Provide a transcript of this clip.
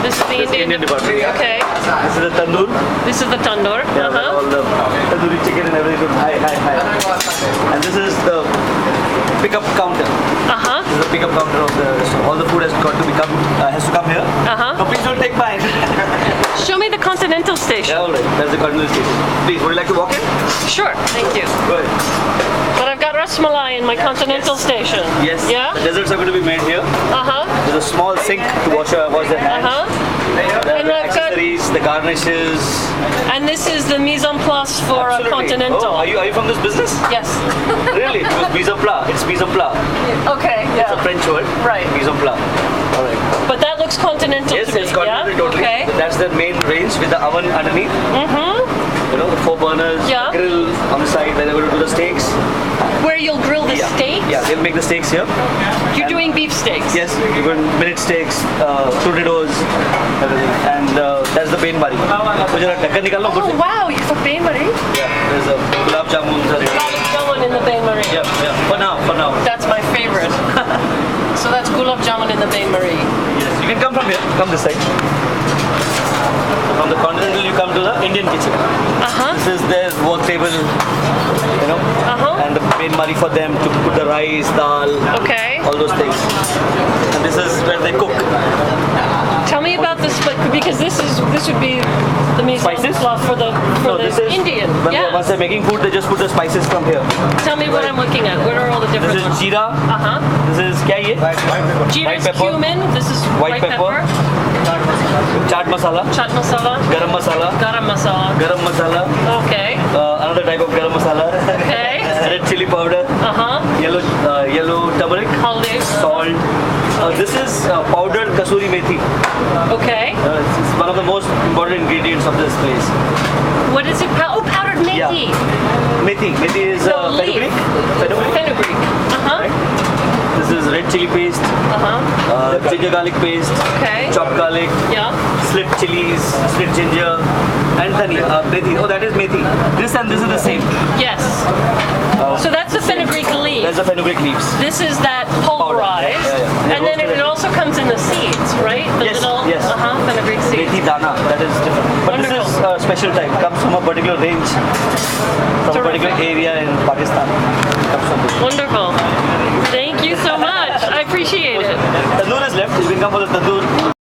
This is the Indian department. Okay. This is the tandoor. This is the tandoor. Yeah, where all the tandoori chicken and everything. Hi. And this is the pickup counter. This is the pickup counter of the restaurant. All the food has got to become has to come here. No, please don't take mine. Show me the Continental Station. Yeah, all right. That's the Continental Station. Please, would you like to walk in? Sure, thank you. Go ahead. But I've got Ras Malai in my Continental Station. Yes. Yeah? The desserts are going to be made here. There's a small sink to wash their hands. And The I've got, accessories, the garnishes. and this is the mise en place for a Absolutely. Continental. Oh, are you from this business? Yes. Really? Because mise en place. It's mise en place. Okay, It's a French word. Right. Mise en place. All right. But that looks continental Yes, to me. it's continental Yeah? totally. Okay. That's the main range with the oven underneath. You know, the 4 burners, Yeah. grill on the side where they're going to do the steaks. Where you'll grill the steaks? Yeah, they'll make the steaks here. You're doing beef steaks? Yes, you're going minute steaks, tornadoes, everything. And that's the pain bari. मुझे ना ढक्कन निकालना Oh wow, you for Bain Marie? Yeah, there's a gulab jamuns. Gulab jamun in the Bain Marie. Yeah. For now. That's my favorite. So that's gulab jamun in the Bain Marie. Yes, you can come from here. Come this side. From the continental, you come to the Indian kitchen. This is their work table, you know, and the pain mari for them to put the rice, dal, Okay. all those things. And this is where they cook. Tell me about this, because this would be the mise en Spices? place for the This is Indian. Once they're making food, they just put the spices from here. Tell me what I'm looking at. What are all the different This is ones? jeera. This is क्या ये? Jeera white is pepper. cumin. This is White pepper. Chaat masala. Chaat masala. Garam masala. Garam masala. Garam masala. Okay. Another type of garam masala. Okay. Red chili powder. Yellow turmeric. Haldi. Salt. This is powdered kasuri methi. Okay. It's one of the most important ingredients of this place. What is it? Oh, powdered methi. Methi. Methi is The leaf. fenugreek. Fenugreek. This is red chili paste. Ginger garlic paste. Okay. Chopped garlic. Yeah. Split chilies. Split ginger. And dhania. Methi. Oh, that is methi. This and this is the same. Yes. So that's the fenugreek leaf. There's the fenugreek leaves. This is that pulverized. Yeah. And then it also comes in the seeds, right? The Yes, little yes. fenugreek seeds. Methi dana. That is different. But this is a special type. Comes from a particular range. From a particular area in Pakistan. Comes from this. Wonderful. Thank you so much. I appreciate it. Tandoor is left. You can come for the tandoor.